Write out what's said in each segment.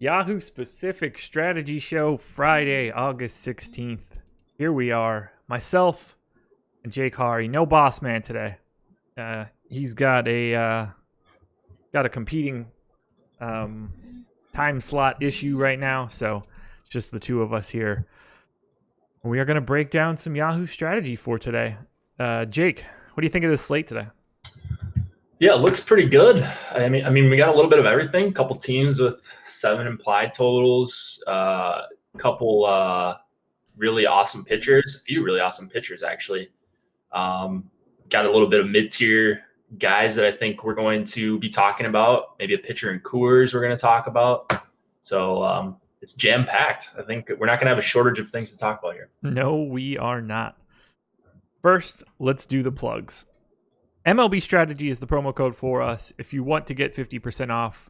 Yahoo Specific Strategy Show, Friday, August 16th. Here we are, myself and Jake Hari. No boss man today. He's got a competing time slot issue right now, so it's just the two of us here. We are going to break down some Yahoo strategy for today. Jake, what do you think of this slate today? Yeah, it looks pretty good. I mean, we got a little bit of everything. A couple teams with 7 implied totals. A couple really awesome pitchers. A few really awesome pitchers, actually. Got a little bit of mid-tier guys that I think we're going to be talking about. Maybe a pitcher in Coors we're going to talk about. So it's jam-packed. I think we're not going to have a shortage of things to talk about here. No, we are not. First, let's do the plugs. MLB Strategy is the promo code for us. If you want to get 50% off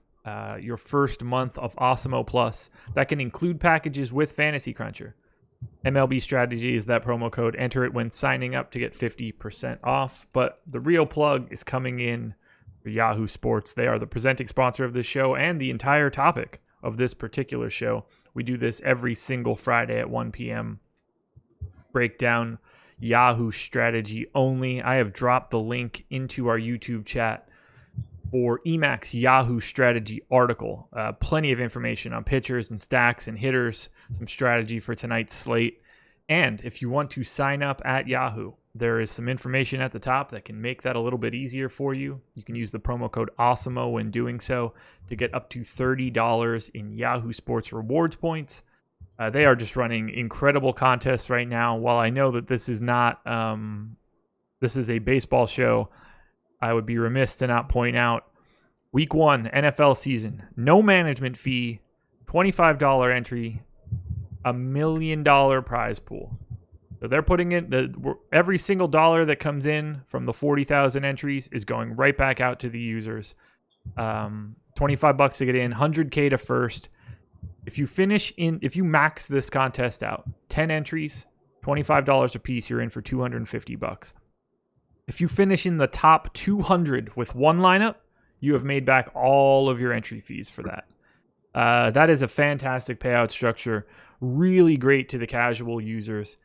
your first month of Awesemo Plus, that can include packages with Fantasy Cruncher. MLB Strategy is that promo code. Enter it when signing up to get 50% off. But the real plug is coming in for Yahoo Sports. They are the presenting sponsor of this show and the entire topic of this particular show. We do this every single Friday at 1 p.m. Breakdown Yahoo strategy only. I have dropped the link into our YouTube chat for Emacs Yahoo strategy article. Plenty of information on pitchers and stacks and hitters, some strategy for tonight's slate. And if you want to sign up at Yahoo, there is some information at the top that can make that a little bit easier for you. You can use the promo code AWESEMO when doing so to get up to $30 in Yahoo Sports rewards points. They are just running incredible contests right now. While I know that this is not, this is a baseball show, I would be remiss to not point out Week 1 NFL season, no management fee, $25 entry, $1 million prize pool. So they're putting in every single dollar that comes in from the 40,000 entries is going right back out to the users. $25 to get in, $100K to first. If you max this contest out, 10 entries, $25 a piece, you're in for $250. If you finish in the top 200 with one lineup, you have made back all of your entry fees for that. That is a fantastic payout structure, really great to the casual users.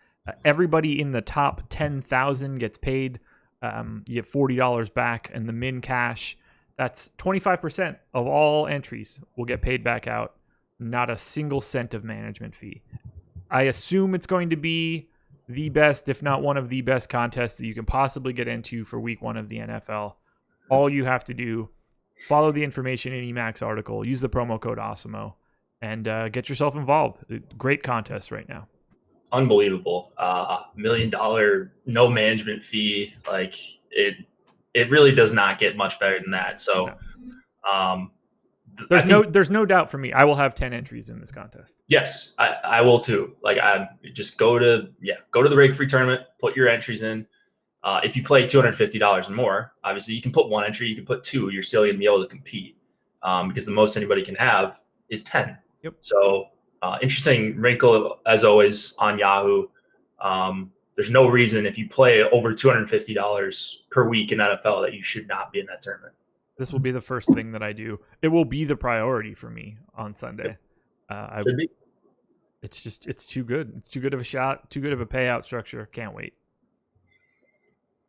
Everybody in the top 10,000 gets paid. You get $40 back, and the min cash, that's 25% of all entries will get paid back out. Not a single cent of management fee. I assume it's going to be the best, if not one of the best contests that you can possibly get into for Week 1 of the NFL. All you have to do, follow the information in Emacs article, use the promo code AWESEMO, and get yourself involved. Great contest right now. Unbelievable. $1 million, no management fee. Like it really does not get much better than that. So, no. There's no doubt for me. I will have 10 entries in this contest. Yes, I will too. Like I just go to the Rake Free tournament, put your entries in. If you play $250 and more, obviously you can put one entry, you can put two. You're still gonna be able to compete because the most anybody can have is 10. Yep. So interesting wrinkle as always on Yahoo. There's no reason if you play over $250 per week in NFL that you should not be in that tournament. This will be the first thing that I do. It will be the priority for me on Sunday. Should be. It's too good. It's too good of a shot, too good of a payout structure. Can't wait.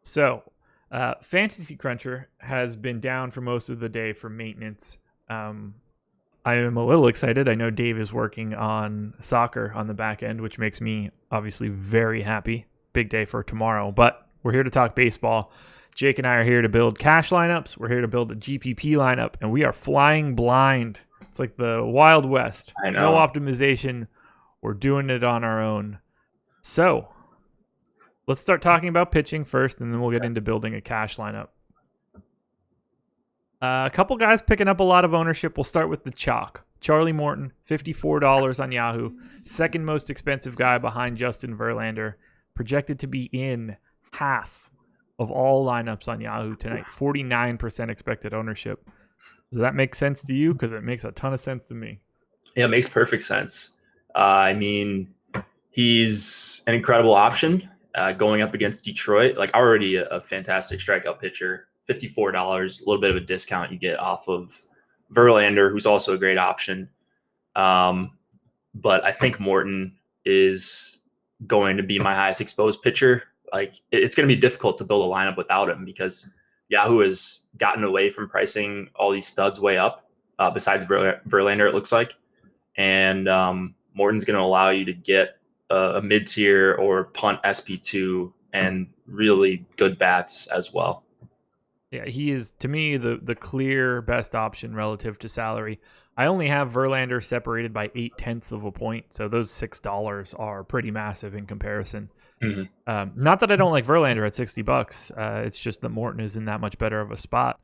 So, Fantasy Cruncher has been down for most of the day for maintenance. I am a little excited. I know Dave is working on soccer on the back end, which makes me obviously very happy. Big day for tomorrow, but we're here to talk baseball. Jake and I are here to build cash lineups. We're here to build a GPP lineup, and we are flying blind. It's like the Wild West. I know. No optimization. We're doing it on our own. So let's start talking about pitching first, and then we'll get into building a cash lineup. A couple guys picking up a lot of ownership. We'll start with the chalk. Charlie Morton, $54 on Yahoo. Second most expensive guy behind Justin Verlander. Projected to be in half of all lineups on Yahoo tonight. 49% expected ownership. Does that make sense to you? Because it makes a ton of sense to me. Yeah, it makes perfect sense. I mean, he's an incredible option going up against Detroit. Like already a fantastic strikeout pitcher. $54, a little bit of a discount you get off of Verlander, who's also a great option. But I think Morton is going to be my highest exposed pitcher. Like it's going to be difficult to build a lineup without him because Yahoo has gotten away from pricing all these studs way up, besides Verlander, it looks like. And Morton's going to allow you to get a mid-tier or punt SP2 and really good bats as well. Yeah, he is, to me, the clear best option relative to salary. I only have Verlander separated by 0.8 of a point, so those $6 are pretty massive in comparison. Mm-hmm. Not that I don't like Verlander at $60. It's just that Morton is in that much better of a spot.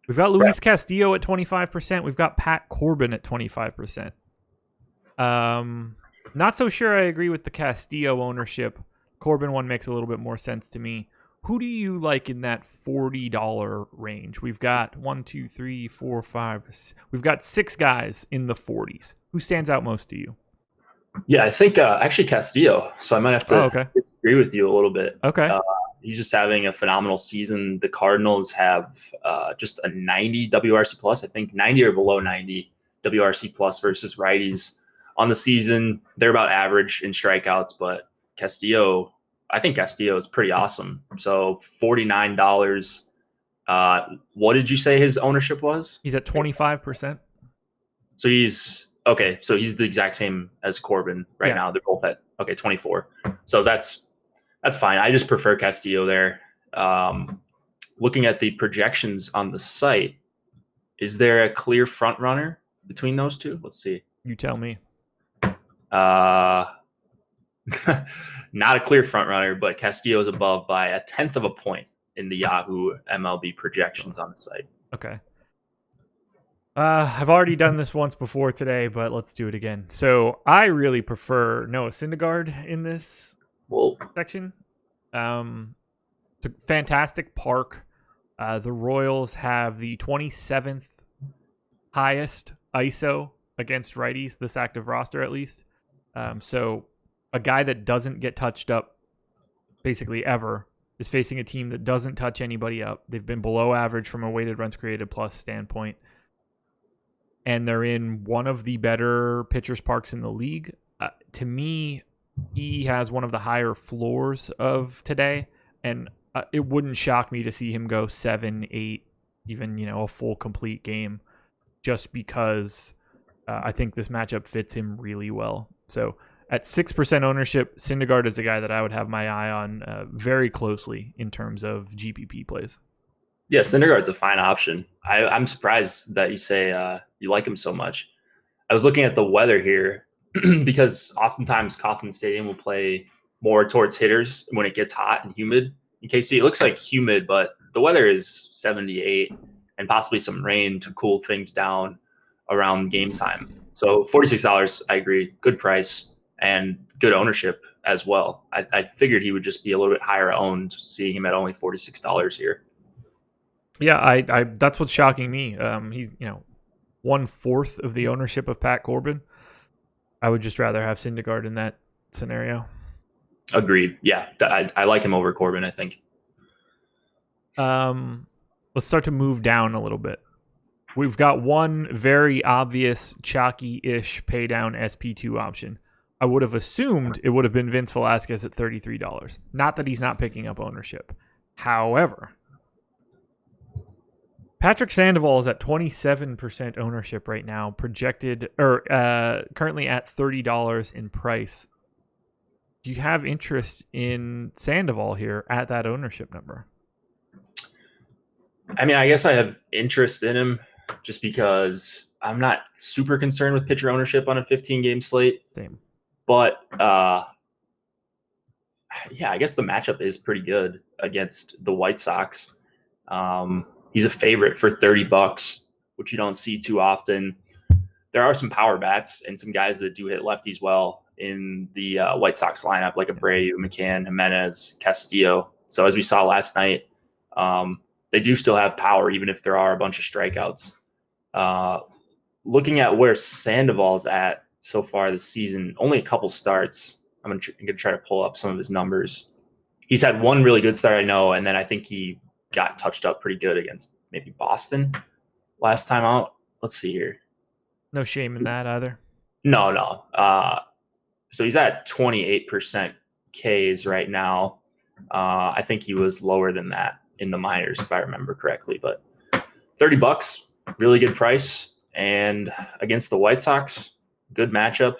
We've got Luis Castillo at 25%. We've got Pat Corbin at 25%. Not so sure I agree with the Castillo ownership. Corbin one makes a little bit more sense to me. Who do you like in that $40 range? We've got 1, 2, 3, 4, 5. We've got 6 guys in the 40s. Who stands out most to you? Yeah, I think actually Castillo. So I might have to disagree with you a little bit. Okay. He's just having a phenomenal season. The Cardinals have just a 90 WRC plus. I think 90 or below 90 WRC plus versus righties on the season. They're about average in strikeouts, but I think Castillo is pretty awesome. So $49. What did you say his ownership was? He's at 25%. So he's okay. So he's the exact same as Corbin right now. They're both at 24. So that's fine. I just prefer Castillo there. Looking at the projections on the site, is there a clear front runner between those two? Let's see. You tell me. Not a clear front runner, but Castillo is above by 0.1 of a point in the Yahoo MLB projections on the site. Okay. I've already done this once before today, but let's do it again. So I really prefer Noah Syndergaard in this section. It's a fantastic park. The Royals have the 27th highest ISO against righties, this active roster at least. So a guy that doesn't get touched up basically ever is facing a team that doesn't touch anybody up. They've been below average from a weighted runs created plus standpoint. And they're in one of the better pitchers parks in the league. To me, he has one of the higher floors of today. And it wouldn't shock me to see him go 7, 8, even, a full complete game, just because I think this matchup fits him really well. So at 6% ownership, Syndergaard is a guy that I would have my eye on very closely in terms of GPP plays. Yeah, Syndergaard's a fine option. I'm surprised that you say you like him so much. I was looking at the weather here because oftentimes Kauffman Stadium will play more towards hitters when it gets hot and humid. In KC, it looks like humid, but the weather is 78 and possibly some rain to cool things down around game time. So $46, I agree, good price and good ownership as well. I figured he would just be a little bit higher owned, seeing him at only $46 here. Yeah, I that's what's shocking me. He's 1/4 of the ownership of Pat Corbin. I would just rather have Syndergaard in that scenario. Agreed. Yeah, I like him over Corbin, I think. Let's start to move down a little bit. We've got one very obvious chalky-ish pay down SP2 option. I would have assumed it would have been Vince Velasquez at $33. Not that he's not picking up ownership. However, Patrick Sandoval is at 27% ownership right now, projected or currently at $30 in price. Do you have interest in Sandoval here at that ownership number? I mean, I guess I have interest in him just because I'm not super concerned with pitcher ownership on a 15-game slate. Same. But, yeah, I guess the matchup is pretty good against the White Sox. He's a favorite for $30, which you don't see too often. There are some power bats and some guys that do hit lefties well in the White Sox lineup, like Abreu, McCann, Jimenez, Castillo. So as we saw last night, they do still have power, even if there are a bunch of strikeouts. Looking at where Sandoval's at so far this season, only a couple starts. I'm going to try to pull up some of his numbers. He's had one really good start, I know, and then I think he got touched up pretty good against maybe Boston last time out. Let's see here. No shame in that either. No. So he's at 28% Ks right now. I think he was lower than that in the minors, if I remember correctly. But $30, really good price. And against the White Sox, good matchup.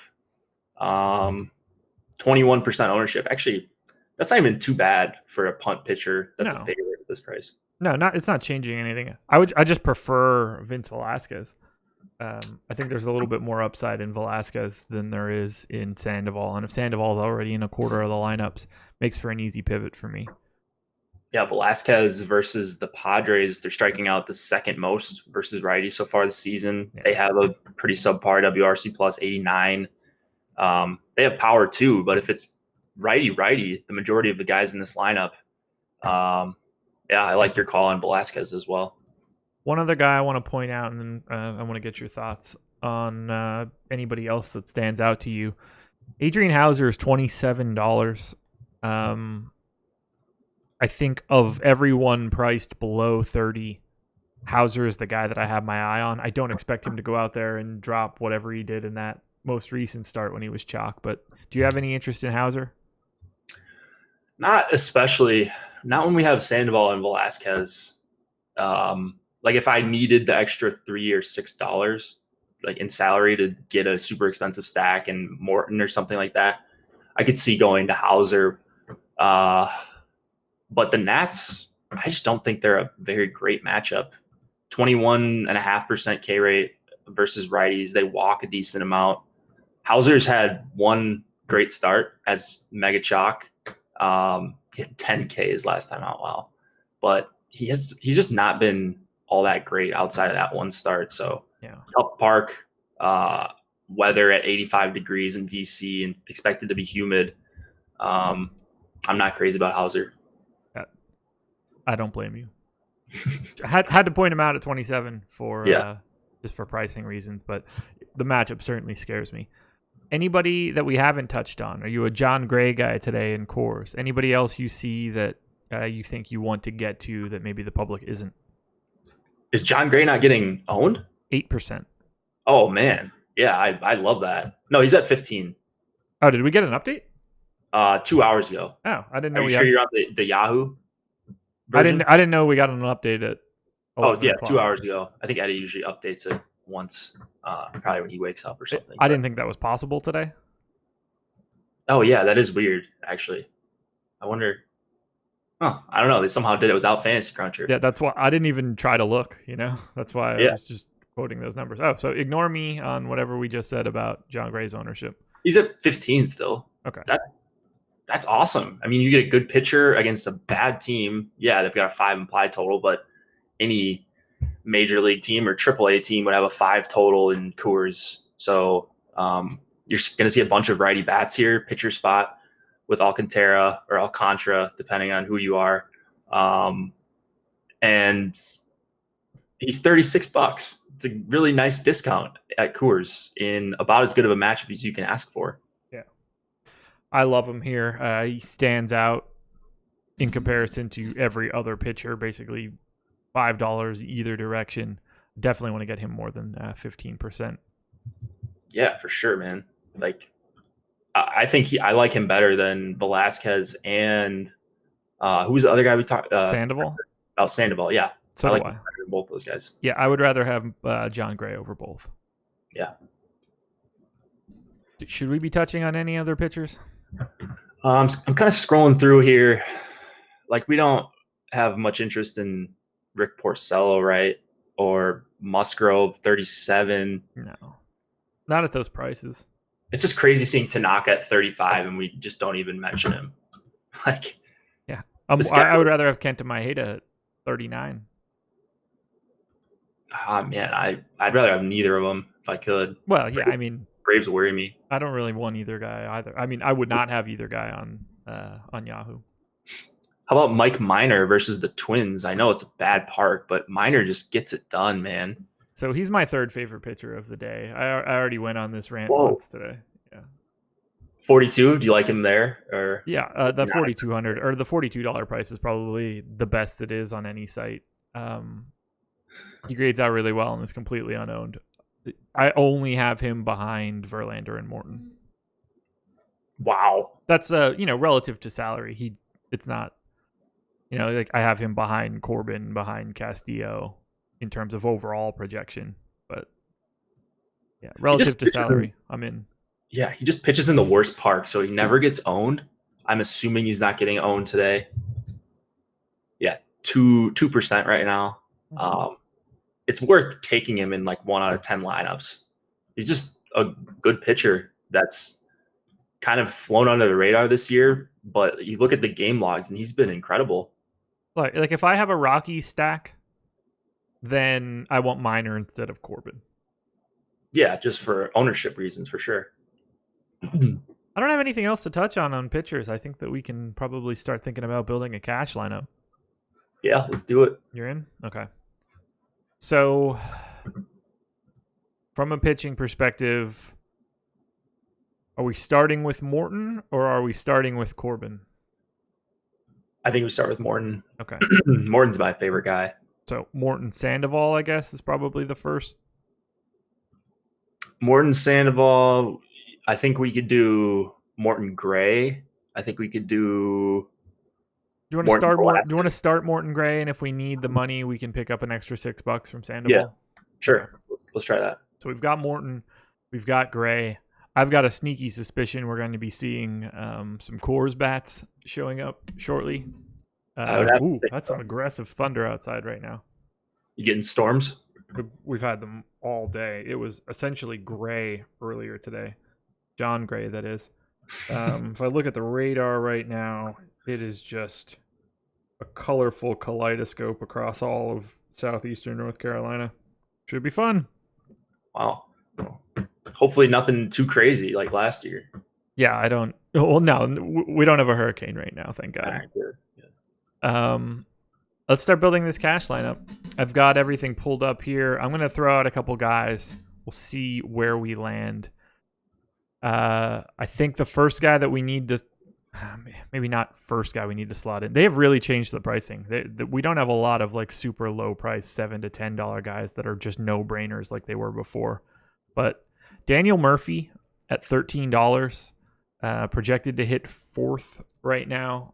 21% ownership. Actually, that's not even too bad for a punt pitcher. That's a favorite at this price. No, it's not changing anything. I just prefer Vince Velasquez. I think there's a little bit more upside in Velasquez than there is in Sandoval. And if Sandoval's already in a quarter of the lineups, makes for an easy pivot for me. Yeah, Velasquez versus the Padres, they're striking out the second most versus righty so far this season. Yeah. They have a pretty subpar WRC plus 89. They have power too, but if it's righty, the majority of the guys in this lineup, I like your call on Velasquez as well. One other guy I want to point out, and then I want to get your thoughts on anybody else that stands out to you. Adrian Hauser is $27. I think of everyone priced below 30, Hauser is the guy that I have my eye on. I don't expect him to go out there and drop whatever he did in that most recent start when he was chalk. But do you have any interest in Hauser? Not especially. Not when we have Sandoval and Velasquez. Like if I needed the extra $3 or $6 like in salary to get a super expensive stack and Morton or something like that, I could see going to Hauser. But the Nats, I just don't think they're a very great matchup. 21.5% K rate versus righties. They walk a decent amount. Hauser's had one great start as mega chalk. He had 10 Ks last time out. Wow. But he's just not been all that great outside of that one start. So tough park, weather at 85 degrees in DC and expected to be humid. I'm not crazy about Hauser. I don't blame you. had to point him out at 27 for just for pricing reasons, but the matchup certainly scares me. Anybody that we haven't touched on? Are you a John Gray guy today in Coors? Anybody else you see that you think you want to get to that maybe the public isn't? Is John Gray not getting owned? 8%. Oh man, yeah, I love that. No, he's at 15. Oh, did we get an update? 2 hours ago. Oh, I didn't know. Are you sure you're on the Yahoo version? I didn't know we got an update at 11 o'clock. 2 hours ago. I think Eddie usually updates it once, probably when he wakes up or something. I didn't think that was possible today. Oh yeah, that is weird. Actually, I wonder. I don't know. They somehow did it without Fantasy Cruncher. Yeah, that's why I didn't even try to look. That's why I was just quoting those numbers. Oh, so ignore me on whatever we just said about John Gray's ownership. He's at 15 still. Okay, that's awesome. I mean, you get a good pitcher against a bad team. Yeah, they've got a 5 implied total, but any major league team or AAA team would have a 5 total in Coors. So you're going to see a bunch of righty bats here, pitcher spot with Alcantara or Alcantara, depending on who you are. And he's $36. It's a really nice discount at Coors in about as good of a matchup as you can ask for. Yeah. I love him here. He stands out in comparison to every other pitcher, basically $5 either direction. Definitely want to get him more than 15%. Yeah, for sure, man. Like, I think I like him better than Velasquez and who's the other guy we talked? Sandoval. Oh, Sandoval. Yeah, so I like him better than both those guys. Yeah, I would rather have John Gray over both. Yeah. Should we be touching on any other pitchers? I'm kind of scrolling through here. Like, we don't have much interest in Rick Porcello, right? Or Musgrove, 37. No, not at those prices. It's just crazy seeing Tanaka at 35 and we just don't even mention him. Like, yeah, I would rather have Kenta Maeda at 39. Man, I'd rather have neither of them if I could. Well, yeah, I mean, Braves worry me. I don't really want either guy either. I mean, I would not have either guy on Yahoo. How about Mike Minor versus the Twins? I know it's a bad park, but Minor just gets it done, man. So he's my third favorite pitcher of the day. I already went on this rant once today. Yeah. 42. Do you like him there? Or yeah, the 4,200 or the $42 price is probably the best it is on any site. He grades out really well and is completely unowned. I only have him behind Verlander and Morton. Wow. That's relative to salary. It's not, like I have him behind Corbin, behind Castillo in terms of overall projection. But yeah, relative to salary, I'm in. Yeah, he just pitches in the worst park, so he never gets owned. I'm assuming he's not getting owned today. Yeah, 2% right now. It's worth taking him in like 1 out of 10 lineups. He's just a good pitcher that's kind of flown under the radar this year, but you look at the game logs and he's been incredible. Like if I have a Rockies stack, then I want Minor instead of Corbin. Yeah, just for ownership reasons, for sure. I don't have anything else to touch on pitchers. I think that we can probably start thinking about building a cash lineup. Yeah, let's do it. You're in? Okay. So, from a pitching perspective, are we starting with Morton or are we starting with Corbin? I think we start with Morton. Okay. Morton's my favorite guy. So, Morton Sandoval, I guess, is probably the first. Morton Sandoval. I think we could do Morton Gray. I think we could do. Do you want to start Morton Gray, and if we need the money, we can pick up an extra $6 from Sandoval? Yeah, sure. Let's try that. So we've got Morton, we've got Gray. I've got a sneaky suspicion we're going to be seeing some Coors bats showing up shortly. That's an aggressive thunder outside right now. You getting storms? We've had them all day. It was essentially gray earlier today. John Gray, that is. If I look at the radar right now, it is just a colorful kaleidoscope across all of southeastern North Carolina. Should be fun. Wow. Hopefully nothing too crazy like last year. Yeah, no, we don't have a hurricane right now, thank God. All right, good. Yeah. Let's start building this cash lineup. I've got everything pulled up here. I'm going to throw out a couple guys. We'll see where we land. I think the first guy that we need to, maybe not first guy we need to slot in. They have really changed the pricing. We don't have a lot of like super low price $7 to $10 guys that are just no brainers like they were before. But Daniel Murphy at $13, projected to hit 4th right now.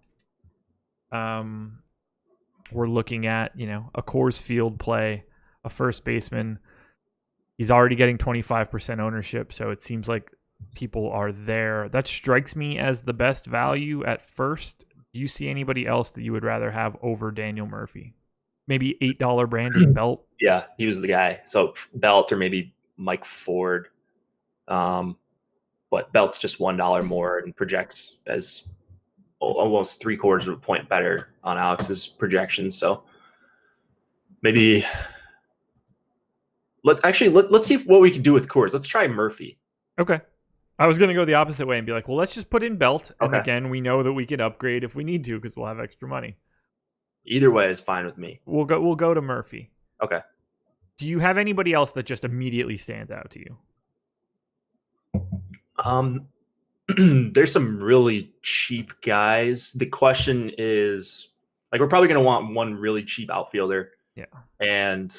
We're looking at, a Coors Field play, a first baseman. He's already getting 25% ownership, so it seems like people are there. That strikes me as the best value at first. Do you see anybody else that you would rather have over Daniel Murphy? Maybe $8 Brandon Belt? Yeah, he was the guy. So Belt or maybe Mike Ford. But Belt's just $1 more and projects as almost 3/4 of a point better on Alex's projections. So maybe let's see what we can do with Coors. Let's try Murphy. Okay. I was going to go the opposite way and be like, well, let's just put in Belt. And Okay. again, we know that we can upgrade if we need to because we'll have extra money. Either way is fine with me. We'll go to Murphy. Okay. Do you have anybody else that just immediately stands out to you? There's some really cheap guys. The question is, like, we're probably going to want one really cheap outfielder. Yeah. And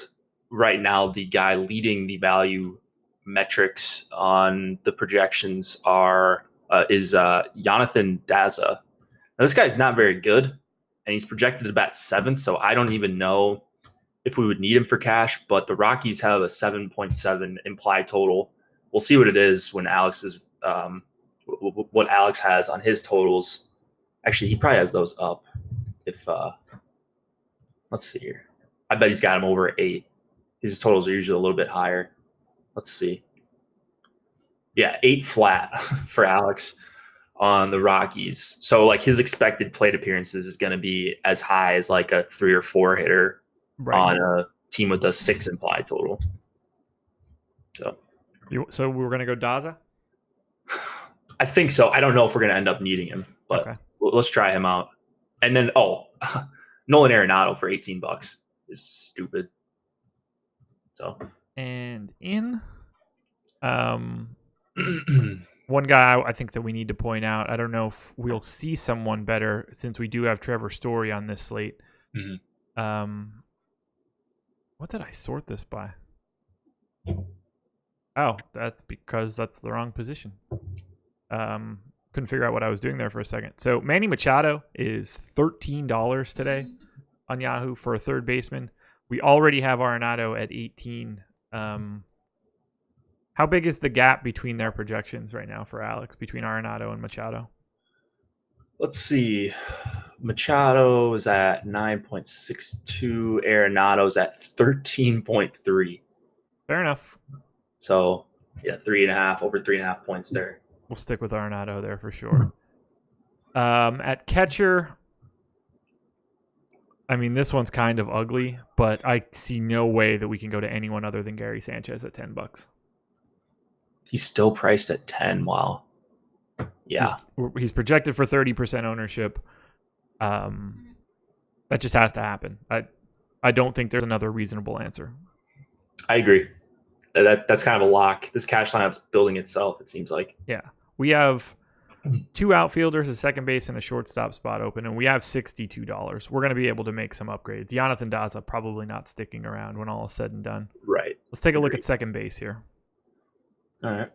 right now, the guy leading the value metrics on the projections is Jonathan Dazza. Now, this guy's not very good, and he's projected to bat 7th, so I don't even know if we would need him for cash, but the Rockies have a 7.7 implied total. We'll see what it is when what Alex has on his totals. Actually, he probably has those up. Let's see here. I bet he's got him over 8. His totals are usually a little bit higher. Let's see. Yeah, 8 flat for Alex on the Rockies. So like his expected plate appearances is going to be as high as like a 3 or 4 hitter on a team with a 6 implied total. So we're going to go Dazza? I think so. I don't know if we're going to end up needing him, but let's try him out. And then, Nolan Arenado for $18 is stupid. So. And in one guy I think that we need to point out, I don't know if we'll see someone better since we do have Trevor Story on this slate. Mm-hmm. What did I sort this by? Oh, that's because that's the wrong position. Couldn't figure out what I was doing there for a second. So Manny Machado is $13 today on Yahoo for a third baseman. We already have Arenado at 18. How big is the gap between their projections right now for Alex, between Arenado and Machado? Let's see. Machado's at 9.62. Arenado's at 13.3. Fair enough. So, yeah, 3.5, over 3.5 points there. We'll stick with Arenado there for sure. At catcher, I mean, this one's kind of ugly, but I see no way that we can go to anyone other than Gary Sanchez at $10. He's still priced at 10. Wow. Yeah. He's projected for 30% ownership. That just has to happen. I don't think there's another reasonable answer. I agree. That's kind of a lock. This cash lineup's building itself, it seems like. Yeah. We have 2 outfielders, a second base, and a shortstop spot open, and we have $62. We're going to be able to make some upgrades. Jonathan Dazza probably not sticking around when all is said and done. Right. Let's take a look at second base here. All right.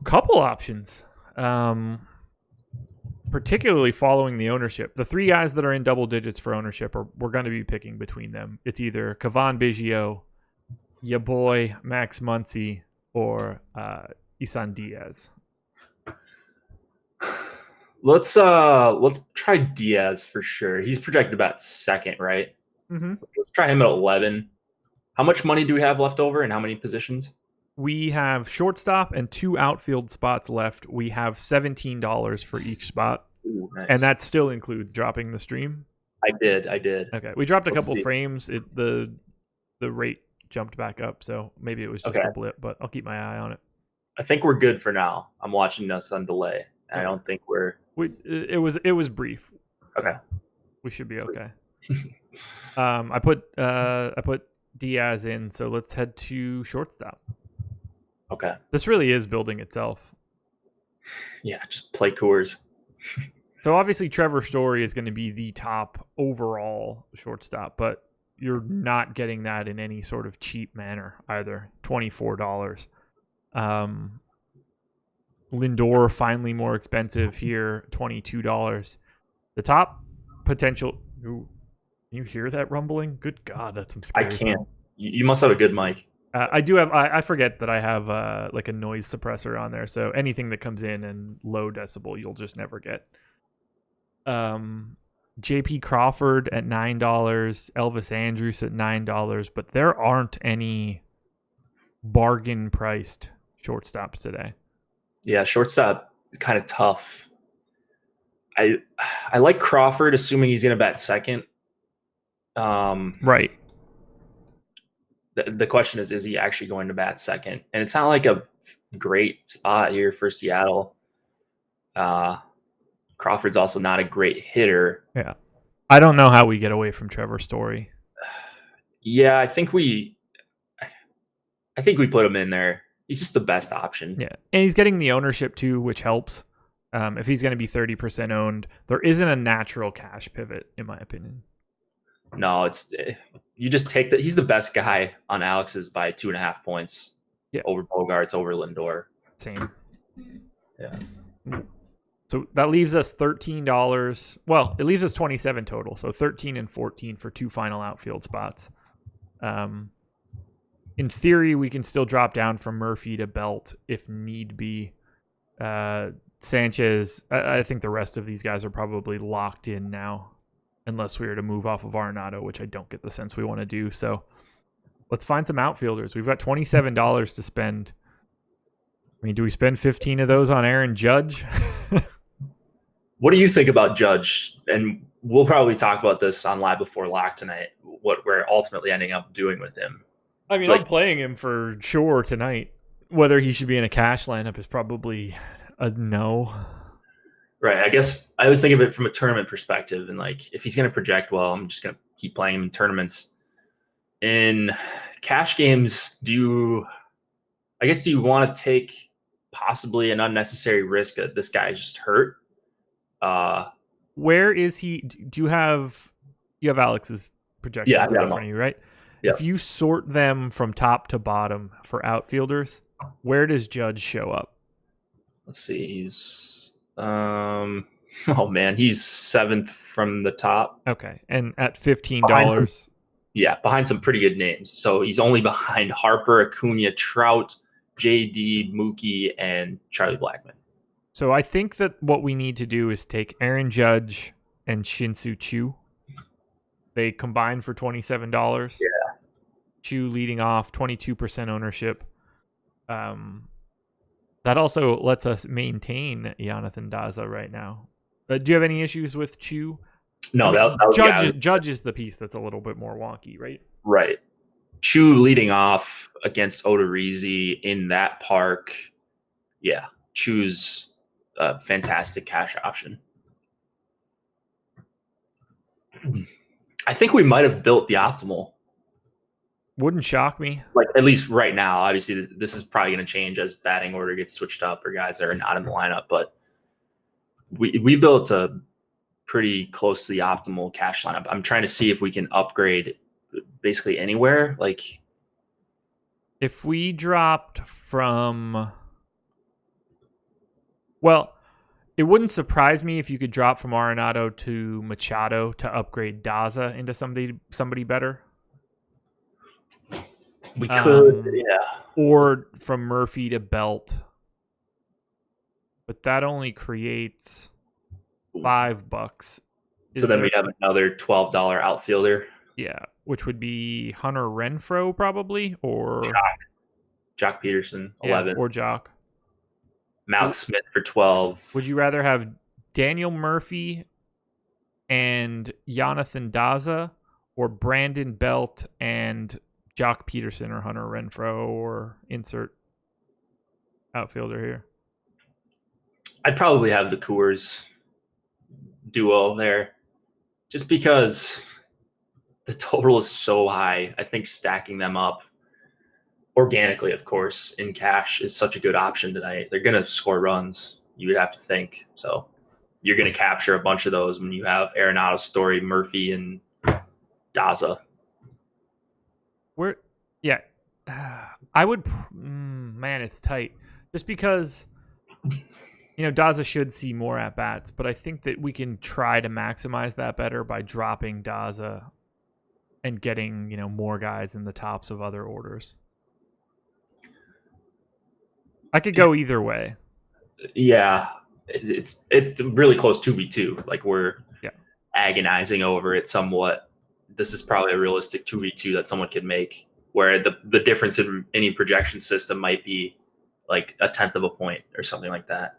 Couple options. Particularly following the ownership. The 3 guys that are in double digits for ownership, we're going to be picking between them. It's either Cavan Biggio, ya boy Max Muncy, or Isan Diaz. Let's try Diaz for sure. He's projected about second, right? Mm-hmm. Let's try him at 11. How much money do we have left over, and how many positions? We have shortstop and 2 outfield spots left. We have $17 for each spot. Ooh, nice. And that still includes dropping the stream. I did. Okay, we dropped a Let's couple see. frames. The rate jumped back up, so maybe it was just a blip, but I'll keep my eye on it. I think we're good for now. I'm watching us on delay. I don't think It was brief. Okay. We should be Sweet. okay. I put Diaz in, so let's head to shortstop. Okay. This really is building itself. Yeah, just play Coors. So obviously Trevor Story is going to be the top overall shortstop, but you're not getting that in any sort of cheap manner either. $24. Lindor finally more expensive here, $22. The top potential. Ooh, you hear that rumbling? Good God, that's some scary. I can't. You must have a good mic. I do have. I forget that I have like a noise suppressor on there, so anything that comes in and low decibel, you'll just never get. JP Crawford at $9, Elvis Andrus at $9, but there aren't any bargain priced shortstops today. Yeah, shortstop is kind of tough. I like Crawford, assuming he's going to bat second. Right. The question is he actually going to bat second? And it's not like a great spot here for Seattle. Crawford's also not a great hitter. Yeah. I don't know how we get away from Trevor Story. Yeah, I think we put him in there. He's just the best option. Yeah. And he's getting the ownership too, which helps. If he's going to be 30% owned, there isn't a natural cash pivot, in my opinion. No, you just take that. He's the best guy on Alex's by 2.5 points. Yeah. Over Bogarts, over Lindor. Same. Yeah. So that leaves us $13. Well, it leaves us 27 total. So 13 and 14 for 2 final outfield spots. In theory, we can still drop down from Murphy to Belt if need be. Sanchez, I think the rest of these guys are probably locked in now, unless we were to move off of Arenado, which I don't get the sense we want to do. So let's find some outfielders. We've got $27 to spend. I mean, do we spend 15 of those on Aaron Judge? What do you think about Judge? And we'll probably talk about this on Live Before Lock tonight, what we're ultimately ending up doing with him. I mean, I'm playing him for sure tonight. Whether he should be in a cash lineup is probably a no. Right. I guess I was thinking of it from a tournament perspective. And like, if he's going to project well, I'm just going to keep playing him in tournaments. In cash games, do you want to take possibly an unnecessary risk that this guy is just hurt? Where is he? Do you have Alex's projections in front of you, right? Yep. If you sort them from top to bottom for outfielders, where does Judge show up? Let's see. He's oh man, he's 7th from the top. Okay, and at $15. Behind some pretty good names. So he's only behind Harper, Acuna, Trout, JD, Mookie, and Charlie Blackmon. So I think that what we need to do is take Aaron Judge and Shin-Soo Choo. They combined for $27. Yeah. Choo leading off, 22% ownership. That also lets us maintain Jonathan Dazza right now. Do you have any issues with Choo? No, I mean, that Judge is the piece that's a little bit more wonky, right? Right. Choo leading off against Odorizzi in that park. Yeah, Choo's a fantastic cash option. I think we might have built the optimal. Wouldn't shock me. Like, at least right now. Obviously, this is probably going to change as batting order gets switched up or guys that are not in the lineup. But we built a pretty close to the optimal cash lineup. I'm trying to see if we can upgrade basically anywhere. Like, if we dropped from, well, it wouldn't surprise me if you could drop from Arenado to Machado to upgrade Dazza into somebody better. We could, or from Murphy to Belt, but that only creates $5. So then we'd have another $12 outfielder. Yeah, which would be Hunter Renfroe probably, or Jock Peterson, 11, or Jock. Malk Smith for 12. Would you rather have Daniel Murphy and Jonathan Dazza, or Brandon Belt and Jock Peterson, or Hunter Renfroe, or insert outfielder here? I'd probably have the Coors duo there, just because the total is so high. I think stacking them up organically, of course, in cash is such a good option tonight. They're going to score runs, you would have to think. So you're going to capture a bunch of those when you have Arenado, Story, Murphy, and Dazza. I would, man, it's tight. Just because, Dazza should see more at bats, but I think that we can try to maximize that better by dropping Dazza and getting, more guys in the tops of other orders. I could go either way. Yeah, it's really close 2v2. Like, we're agonizing over it somewhat. This is probably a realistic 2v2 that someone could make, where the difference in any projection system might be like a 1/10 of a point or something like that.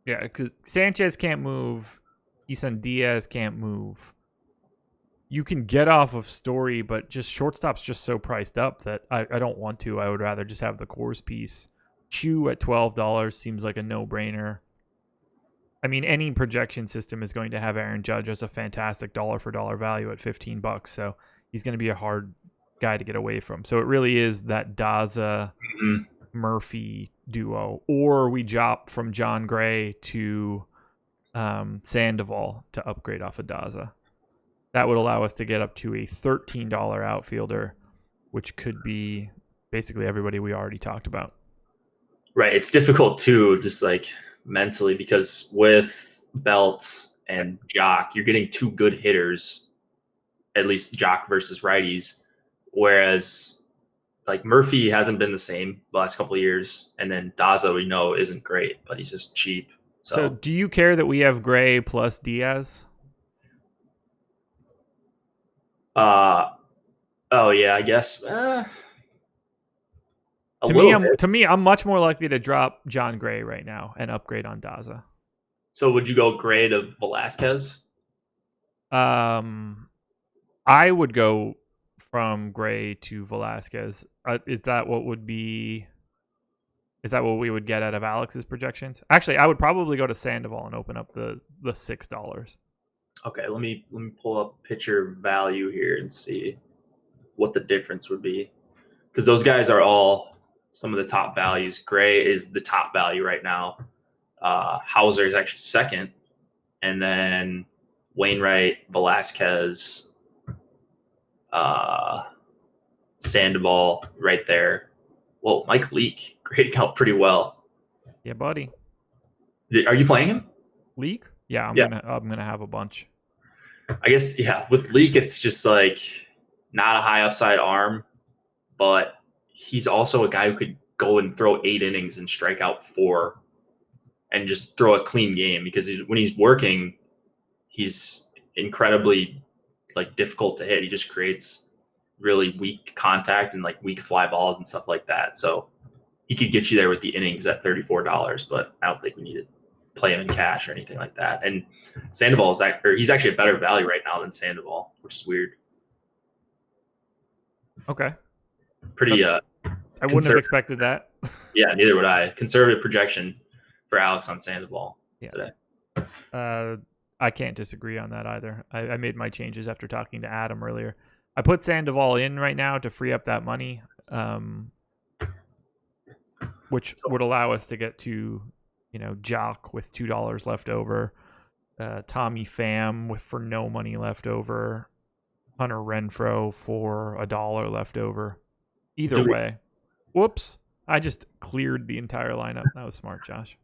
Yeah, because Sanchez can't move. Isan Diaz can't move. You can get off of Story, but just Shortstop's just so priced up that I don't want to. I would rather just have the Coors piece. Choo at $12 seems like a no-brainer. I mean, any projection system is going to have Aaron Judge as a fantastic dollar-for-dollar value at $15, so he's going to be a hard guy to get away from. So it really is that Dazza Murphy duo, or we drop from John Gray to Sandoval to upgrade off of Dazza. That would allow us to get up to a $13 outfielder, which could be basically everybody we already talked about. Right. It's difficult too, just like mentally, because with Belt and Jock, you're getting two good hitters, at least Jock versus righties, whereas like Murphy hasn't been the same the last couple of years, and then Dazza we know isn't great, but he's just cheap. So do you care that we have Gray plus Diaz? Oh yeah, I guess. To me, I'm much more likely to drop John Gray right now and upgrade on Dazza. So would you go Gray to Velasquez? I would go from Gray to Velasquez. Is that what we would get out of Alex's projections? Actually, I would probably go to Sandoval and open up the $6. Okay, let me pull up pitcher value here and see what the difference would be, because those guys are all some of the top values. Gray is the top value right now. Hauser is actually second, and then Wainwright, Velasquez, Sandoval right there. Whoa, Mike Leake grading out pretty well. Yeah, buddy. Are you playing him? Leake? Yeah, I'm Yeah. gonna have a bunch. I guess, yeah, with Leake, it's just like not a high upside arm, but he's also a guy who could go and throw 8 innings and strike out 4 and just throw a clean game, because when he's working, he's incredibly like difficult to hit. He just creates really weak contact and like weak fly balls and stuff like that. So he could get you there with the innings at $34, but I don't think you need to play him in cash or anything like that. And Sandoval he's actually a better value right now than Sandoval, which is weird. Okay. Pretty I wouldn't have expected that. Yeah, neither would I. Conservative projection for Alex on Sandoval today. I can't disagree on that either. I made my changes after talking to Adam earlier. I put Sandoval in right now to free up that money, which would allow us to get to, Jock with $2 left over, Tommy Pham for no money left over, Hunter Renfroe for $1 left over. Either way. Whoops. I just cleared the entire lineup. That was smart, Josh.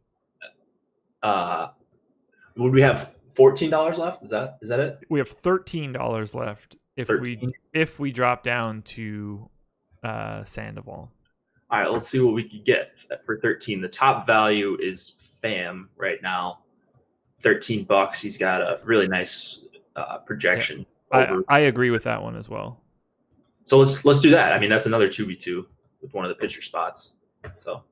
Would we have $14 left? Is that it? We have $13 left if we drop down to Sandoval. All right, let's see what we could get for 13. The top value is Pham right now, $13. He's got a really nice projection. Yeah. I agree with that one as well. So let's do that. I mean, that's another 2v2 with one of the pitcher spots. So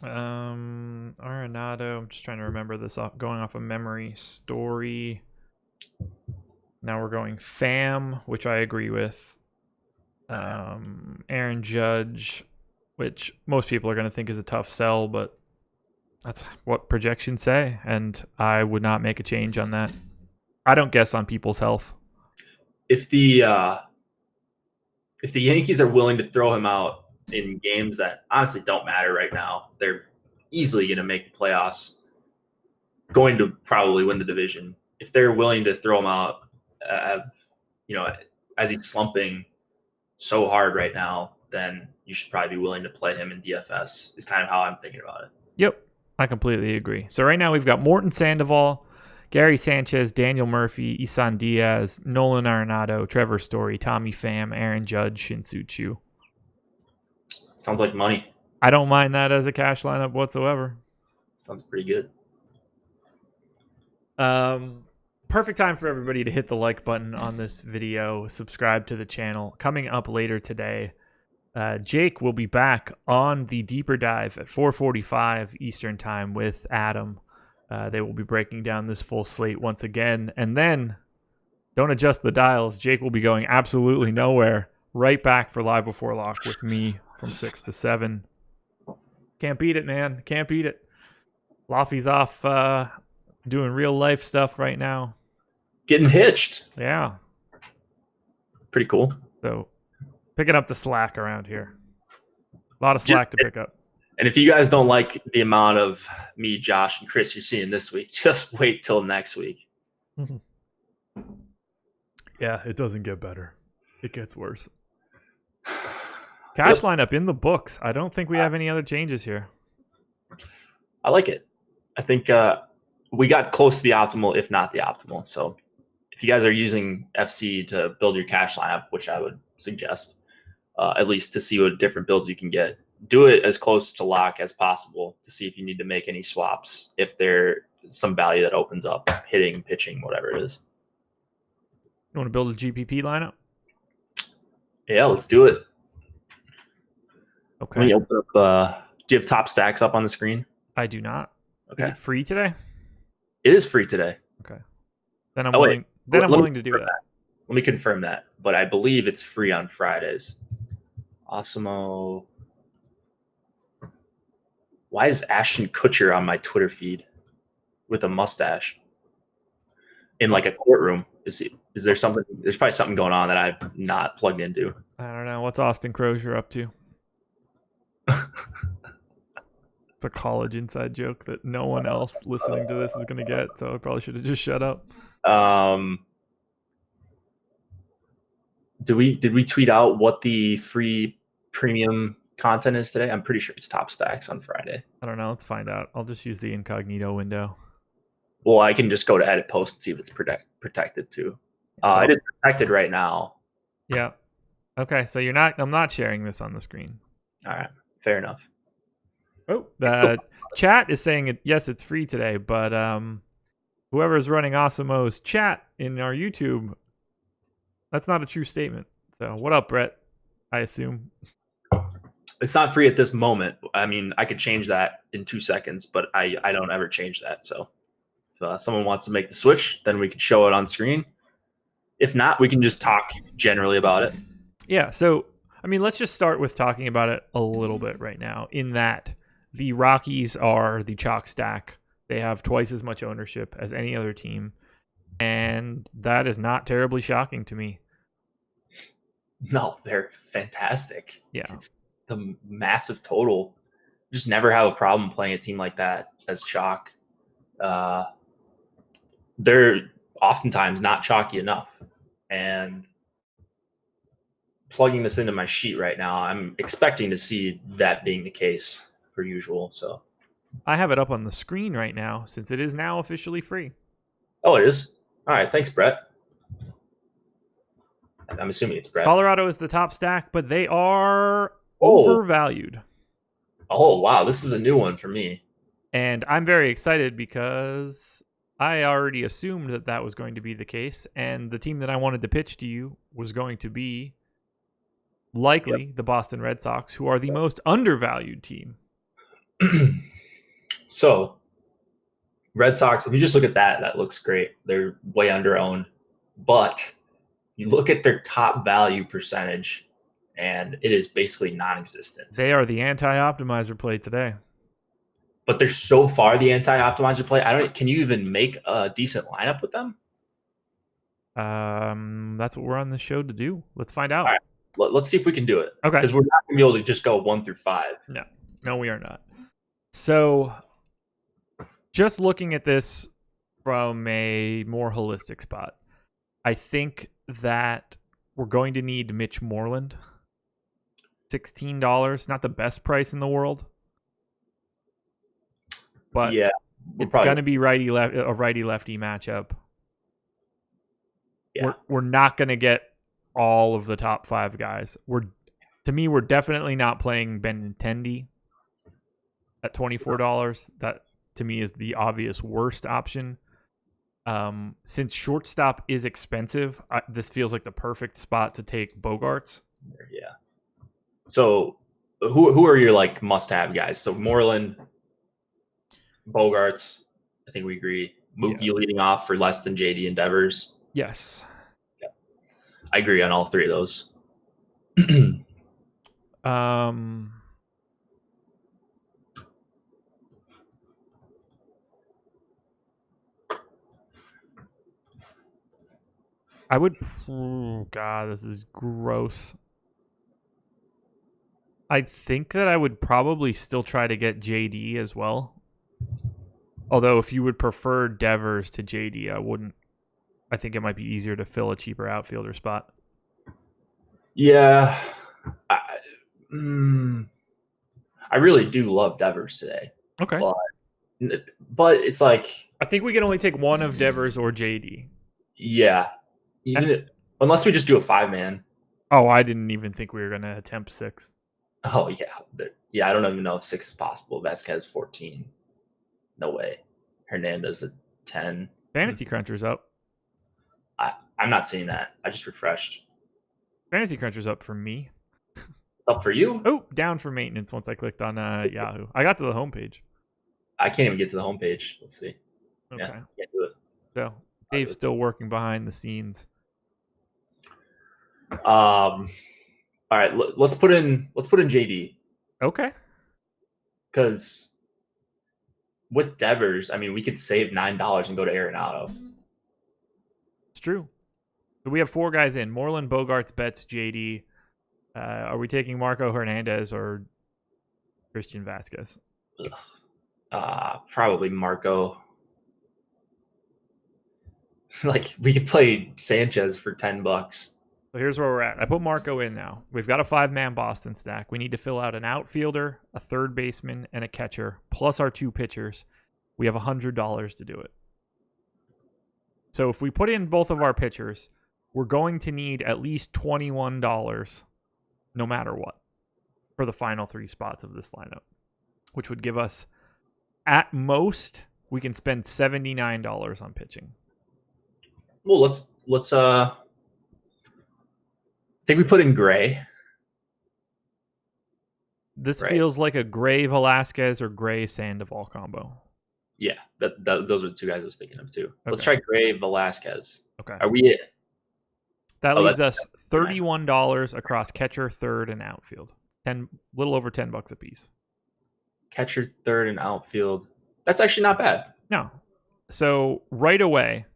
Arenado, I'm just trying to remember this going off of memory. Story. Now we're going Pham, which I agree with. Aaron Judge, which most people are going to think is a tough sell, but that's what projections say, and I would not make a change on that. I don't guess on people's health. If the Yankees are willing to throw him out in games that honestly don't matter right now, they're easily going to make the playoffs, going to probably win the division. If they're willing to throw him out, as he's slumping so hard right now, then you should probably be willing to play him in DFS, is kind of how I'm thinking about it. Yep, I completely agree. So right now we've got Morton Sandoval, Gary Sanchez, Daniel Murphy, Isan Diaz, Nolan Arenado, Trevor Story, Tommy Pham, Aaron Judge, Shin-Soo Choo. Sounds like money. I don't mind that as a cash lineup whatsoever. Sounds pretty good. Perfect time for everybody to hit the like button on this video, subscribe to the channel. Coming up later today, Jake will be back on the Deeper Dive at 4:45 Eastern Time with Adam. They will be breaking down this full slate once again. And then, don't adjust the dials, Jake will be going absolutely nowhere. Right back for Live Before Lock with me from 6 to 7. Can't beat it, man. Can't beat it. Laffy's off doing real life stuff right now. Getting hitched. Yeah. Pretty cool. So, picking up the slack around here. A lot of slack to pick up. And if you guys don't like the amount of me, Josh, and Chris you're seeing this week, just wait till next week. Yeah, it doesn't get better. It gets worse. Cash lineup in the books. I don't think we have any other changes here. I like it. I think we got close to the optimal, if not the optimal. So if you guys are using FC to build your cash lineup, which I would suggest, at least to see what different builds you can get, do it as close to lock as possible to see if you need to make any swaps, if there's some value that opens up, hitting, pitching, whatever it is. You want to build a GPP lineup? Yeah, let's do it. Okay. Let me open up. Do you have top stacks up on the screen? I do not. Okay. Is it free today? It is free today. Okay. Then I'm willing. Then I'm willing to do that. Let me confirm that. But I believe it's free on Fridays. Awesemo. Why is Ashton Kutcher on my Twitter feed with a mustache in like a courtroom? Is there something? There's probably something going on that I've not plugged into. I don't know. What's Austin Crozier up to? It's a college inside joke that no one else listening to this is going to get, so I probably should have just shut up. Did we tweet out what the free premium content is today? I'm pretty sure it's top stacks on Friday. I don't know. Let's find out. I'll just use the incognito window. Well, I can just go to edit post and see if it's protected too. It is protected right now. Yeah. Okay, so you're not. I'm not sharing this on the screen. All right, fair enough. Oh, the chat is saying yes, it's free today, but whoever's running Awesomo's chat in our YouTube, that's not a true statement. So what up, Brett? I assume it's not free at this moment. I mean, I could change that in 2 seconds, but I don't ever change that. So if someone wants to make the switch, then we can show it on screen. If not, we can just talk generally about it. Yeah, so, I mean, let's just start with talking about it a little bit right now, in that the Rockies are the chalk stack. They have twice as much ownership as any other team, and that is not terribly shocking to me. No, they're fantastic. Yeah. It's the massive total. Just never have a problem playing a team like that as chalk. They're oftentimes not chalky enough. And plugging this into my sheet right now, I'm expecting to see that being the case per usual. So I have it up on the screen right now since it is now officially free. Oh, it is? All right. Thanks, Brett. I'm assuming it's Brett. Colorado is the top stack, but they are overvalued. Oh, wow. This is a new one for me. And I'm very excited because I already assumed that that was going to be the case. And the team that I wanted to pitch to you was going to be likely the Boston Red Sox, who are the most undervalued team. So, Red Sox, if you just look at that, that looks great. They're way under-owned. But you look at their top value percentage, and it is basically non-existent. They are the anti-optimizer play today. But they're so far the anti-optimizer play. Can you even make a decent lineup with them? That's what we're on the show to do. Let's find out. All right. Let's see if we can do it. Okay. Because we're not going to be able to just go 1 through 5. No, we are not. So, just looking at this from a more holistic spot, I think that we're going to need Mitch Moreland. $16, not the best price in the world, but yeah, it's going to be a righty-lefty matchup. Yeah. We're not going to get all of the top 5 guys. To me, we're definitely not playing Benintendi at $24. That to me is the obvious worst option. Since shortstop is expensive, this feels like the perfect spot to take Bogarts. Yeah. So who are your like must-have guys? So Moreland, Bogarts, I think we agree. Mookie leading off for less than JD and Devers. Yes. Yeah. I agree on all 3 of those. I would. Oh God, this is gross. I think that I would probably still try to get JD as well. Although, if you would prefer Devers to JD, I wouldn't. I think it might be easier to fill a cheaper outfielder spot. Yeah. I really do love Devers today. Okay. But it's like... I think we can only take one of Devers or JD. Yeah. Unless we just do a 5-man. Oh, I didn't even think we were going to attempt 6. Oh, yeah. Yeah, I don't even know if 6 is possible. Vasquez 14. No way. Hernandez at 10. Fantasy Cruncher's up. I'm not seeing that. I just refreshed. Fantasy Cruncher's up for me. It's up for you? Oh, down for maintenance once I clicked on Yahoo. I got to the homepage. I can't even get to the homepage. Let's see. Okay. Yeah, can't do it. So Dave's still working behind the scenes. All right, let's put in JD. Okay. Because with Devers, I mean, we could save $9 and go to Arenado. It's true. So we have 4 guys in: Moreland, Bogarts, Betts, JD. Are we taking Marco Hernandez or Christian Vasquez? Probably Marco. Like we could play Sanchez for $10. So here's where we're at. I put Marco in now. We've got a 5-man Boston stack. We need to fill out an outfielder, a third baseman, and a catcher, plus our 2 pitchers. We have $100 to do it. So if we put in both of our pitchers, we're going to need at least $21 no matter what for the final 3 spots of this lineup, which would give us, at most, we can spend $79 on pitching. Well, let's I think we put in Gray. This feels like a Gray Velasquez or Gray Sandoval combo. Yeah, those are the 2 guys I was thinking of too. Okay. Let's try Gray Velasquez. Okay. Are we? That leaves us $31 across catcher, third, and outfield. Little over $10 a piece. Catcher, third, and outfield. That's actually not bad. No. So right away,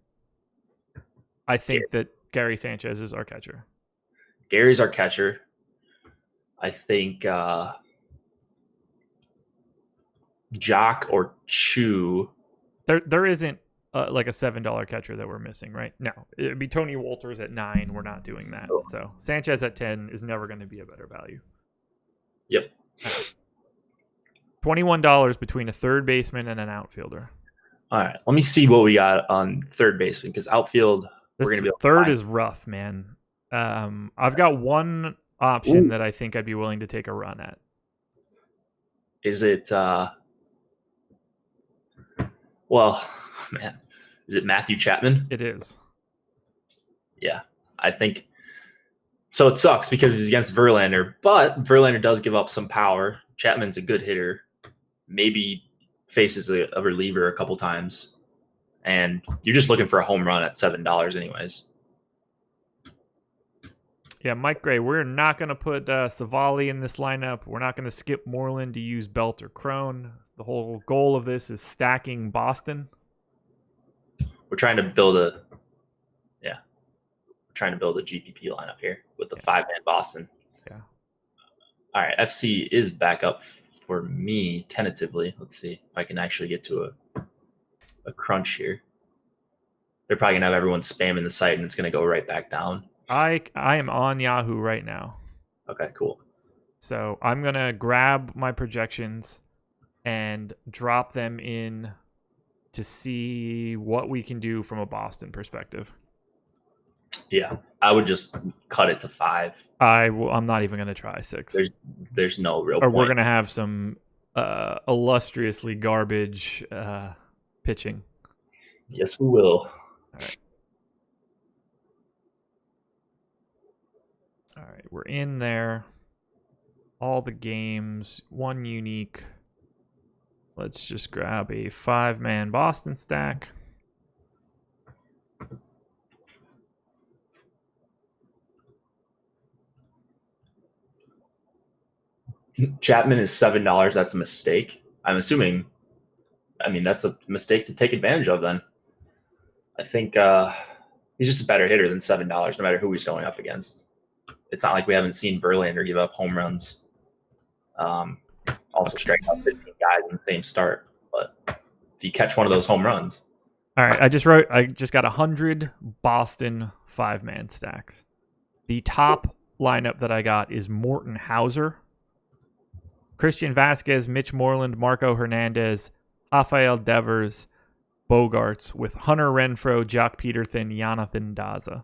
I think that Gary Sanchez is our catcher. Gary's our catcher. I think Jock or Chu. There isn't like a $7 catcher that we're missing, right? No. It'd be Tony Wolters at 9. We're not doing that. Oh. So Sanchez at 10 is never going to be a better value. Yep. $21 between a third baseman and an outfielder. All right. Let me see what we got on third baseman, because outfield, we're going to be third is rough, man. I've got one option that I think I'd be willing to take a run at. Is it well, man, is it Matthew Chapman? It is. Yeah, I think so. It sucks because he's against Verlander, but Verlander does give up some power. Chapman's a good hitter. Maybe faces a reliever a couple times, and you're just looking for a home run at $7 anyways. Yeah, Mike Gray, we're not going to put Savali in this lineup. We're not going to skip Moreland to use Belt or Crone. The whole goal of this is stacking Boston. We're trying to build a GPP lineup here with the 5-man Boston. Yeah. All right, FC is back up for me tentatively. Let's see if I can actually get to a crunch here. They're probably gonna have everyone spamming the site, and it's gonna go right back down. I am on Yahoo right now. Okay, cool. So I'm gonna grab my projections and drop them in to see what we can do from a Boston perspective. Yeah, I would just cut it to 5. I'm not even going to try 6. There's no real point. Or we're going to have some illustriously garbage pitching. Yes, we will. All right, we're in there. All the games, one unique. Let's just grab a 5-man Boston stack. Chapman is $7. That's a mistake. I'm assuming. I mean, that's a mistake to take advantage of. Then I think he's just a better hitter than $7, no matter who he's going up against. It's not like we haven't seen Verlander give up home runs. Also striking out 15 guys in the same start. But if you catch one of those home runs. All right, I just got 100 Boston 5-man stacks. The top lineup that I got is Morton Hauser, Christian Vasquez, Mitch Moreland, Marco Hernandez, Rafael Devers, Bogarts, with Hunter Renfroe, Jock Peterson, Jonathan Dazza.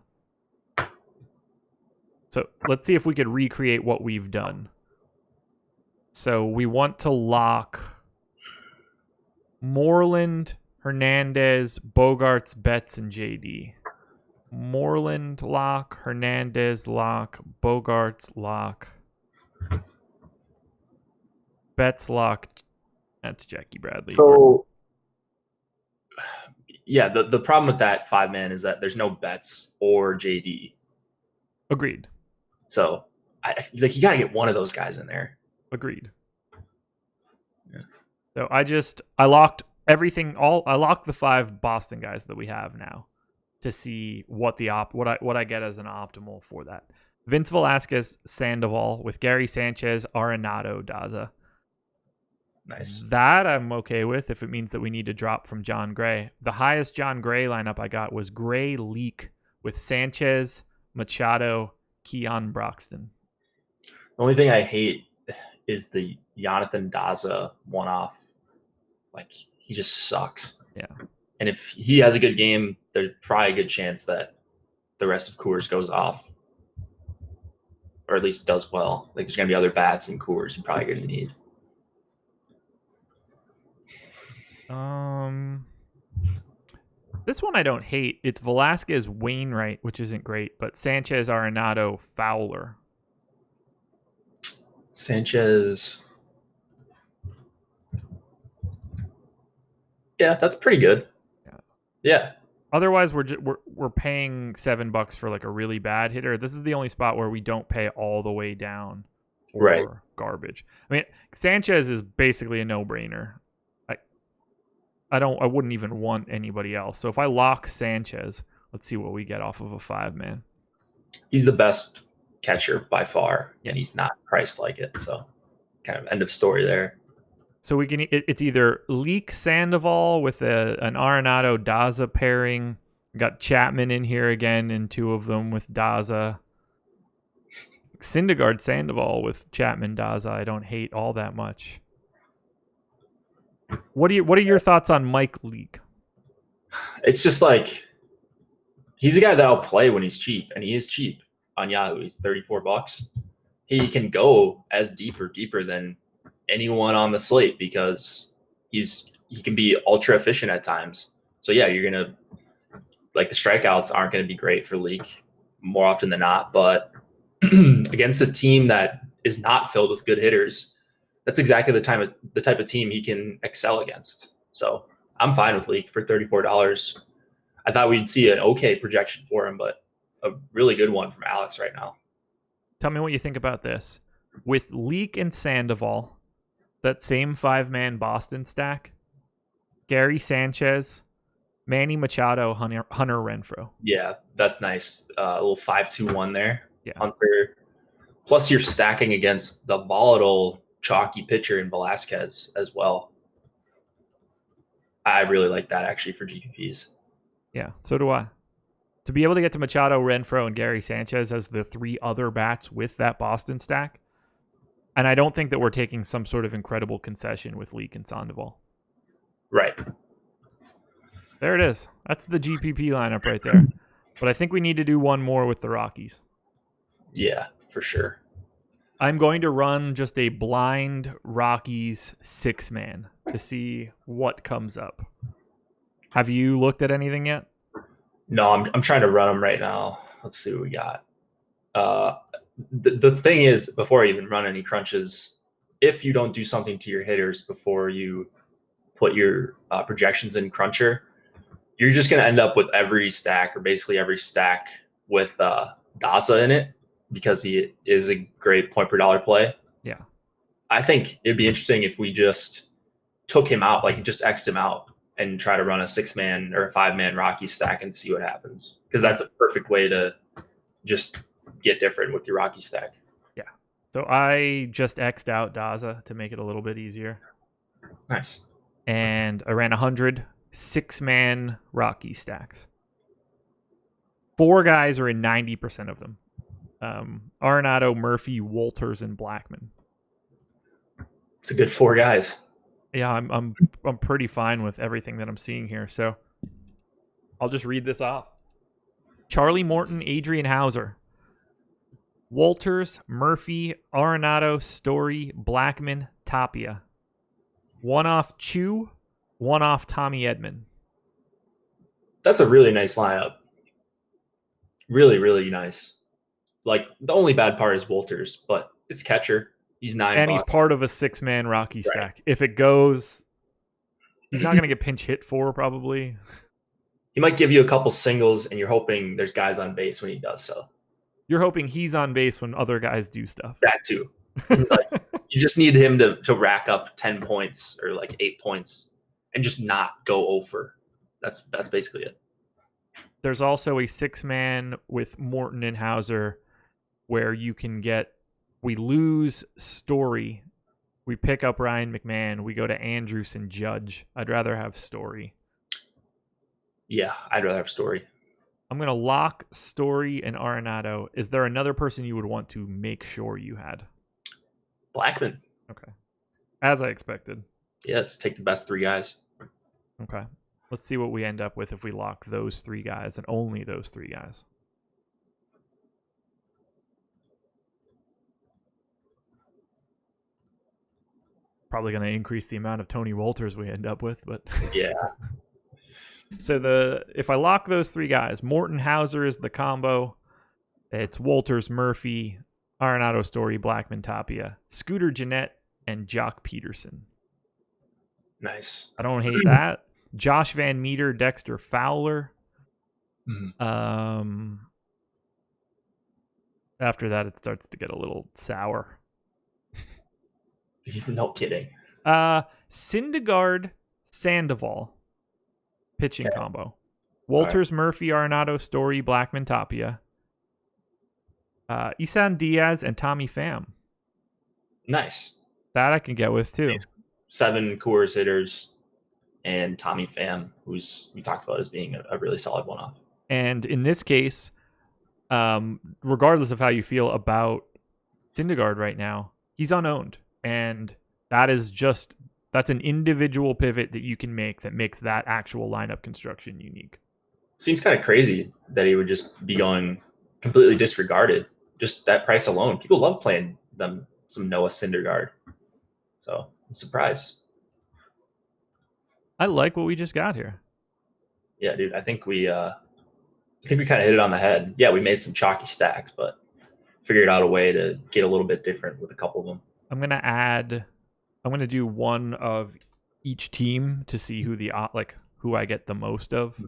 So let's see if we could recreate what we've done. So we want to lock Moreland, Hernandez, Bogarts, Betts, and JD. Moreland lock, Hernandez lock, Bogarts lock, Betts lock. That's Jackie Bradley. So, yeah, the problem with that 5-man is that there's no Betts or JD. Agreed. So, you got to get one of those guys in there. Agreed. Yeah. So I locked everything. I locked the 5 Boston guys that we have now to see what I get as an optimal for that. Vince Velasquez, Sandoval with Gary Sanchez, Arenado, Dazza. Nice. That I'm okay with if it means that we need to drop from John Gray. The highest John Gray lineup I got was Gray Leake with Sanchez, Machado, Keon Broxton. The only thing I hate is the Jonathan Dazza one-off. Like, he just sucks. Yeah. And if he has a good game, there's probably a good chance that the rest of Coors goes off. Or at least does well. Like, there's going to be other bats in Coors you're probably going to need. This one I don't hate. It's Velasquez Wainwright, which isn't great, but Sanchez Arenado Fowler. Sanchez. Yeah, that's pretty good. Yeah. Otherwise, we're paying $7 for like a really bad hitter. This is the only spot where we don't pay all the way down for garbage. I mean, Sanchez is basically a no-brainer. I wouldn't even want anybody else. So if I lock Sanchez, let's see what we get off of a 5-man. He's the best catcher by far, and he's not priced like it. So kind of end of story there. So we can. It's either Leake Sandoval with an Arenado Dazza pairing. We got Chapman in here again in two of them with Dazza. Syndergaard Sandoval with Chapman Dazza. I don't hate all that much. What are your thoughts on Mike Leake? It's just like he's a guy that'll play when he's cheap, and he is cheap on Yahoo. He's $34. He can go as deeper than anyone on the slate because he can be ultra efficient at times. So yeah, you're gonna like the strikeouts aren't gonna be great for Leake more often than not, but against a team that is not filled with good hitters, that's exactly the type of team he can excel against. So I'm fine with Leake for $34. I thought we'd see an okay projection for him, but a really good one from Alex right now. Tell me what you think about this. With Leake and Sandoval, that same 5-man Boston stack, Gary Sanchez, Manny Machado, Hunter Renfroe. Yeah, that's nice. A little 5-2-1 there. Yeah. Hunter. Plus you're stacking against the volatile chalky pitcher in Velasquez as well. I really like that actually for GPPs. Yeah, so do I. To be able to get to Machado, Renfroe, and Gary Sanchez as the 3 other bats with that Boston stack, and I don't think that we're taking some sort of incredible concession with Leake and Sandoval. Right. There it is. That's the GPP lineup right there. But I think we need to do one more with the Rockies. Yeah, for sure. I'm going to run just a blind Rockies 6-man to see what comes up. Have you looked at anything yet? No, I'm trying to run them right now. Let's see what we got. The thing is, before I even run any crunches, if you don't do something to your hitters before you put your projections in Cruncher, you're just going to end up with every stack or basically every stack with Dazza in it because he is a great point per dollar play. Yeah. I think it'd be interesting if we just took him out, like just X'd him out and try to run a 6-man or a 5-man Rocky stack and see what happens. Because that's a perfect way to just get different with your Rocky stack. Yeah. So I just X'd out Dazza to make it a little bit easier. Nice. And I ran 100 6-man Rocky stacks. 4 guys are in 90% of them. Arenado, Murphy, Wolters, and Blackman. It's a good 4 guys. Yeah, I'm pretty fine with everything that I'm seeing here. So I'll just read this off. Charlie Morton, Adrian Hauser, Wolters, Murphy, Arenado, Story, Blackman, Tapia. 1 off Chu, 1 off Tommy Edman. That's a really nice lineup. Really, really nice. Like, the only bad part is Wolters, but it's catcher. He's $9. And he's part of a 6-man Rocky stack. If it goes, he's not going to get pinch hit for probably. He might give you a couple singles, and you're hoping there's guys on base when he does so. You're hoping he's on base when other guys do stuff. That too. Like, you just need him to rack up 10 points or like 8 points and just not go over. That's basically it. There's also a 6-man with Morton and Hauser where you can get, we lose Story We pick up Ryan McMahon. We go to Andrews and Judge. I'd rather have Story. Yeah, I'd rather have Story. I'm going to lock Story and Arenado. Is there another person you would want to make sure you had? Blackman. Okay. As I expected. Yeah, let's take the best 3 guys. Okay. Let's see what we end up with if we lock those 3 guys and only those 3 guys. Probably going to increase the amount of Tony Wolters we end up with, but yeah. So if I lock those 3 guys, Morton Hauser is the combo. It's Wolters, Murphy, Arenado, Story, Blackman, Tapia, Scooter Gennett, and Jock Peterson. Nice. I don't hate that. Josh Van Meter, Dexter Fowler. After that, it starts to get a little sour. No kidding. Syndergaard, Sandoval. Pitching combo. Wolters, right. Murphy, Arenado, Story, Blackman, Tapia. Isan Diaz and Tommy Pham. Nice. That I can get with too. Nice. 7 Coors hitters and Tommy Pham, who's we talked about as being a really solid one-off. And in this case, regardless of how you feel about Syndergaard right now, he's unowned. And that's an individual pivot that you can make that makes that actual lineup construction unique. Seems kind of crazy that he would just be going completely disregarded. Just that price alone. People love playing them some Noah Syndergaard. So I'm surprised. I like what we just got here. Yeah, dude. I think we kind of hit it on the head. Yeah, we made some chalky stacks, but figured out a way to get a little bit different with a couple of them. I'm gonna do one of each team to see who I get the most of.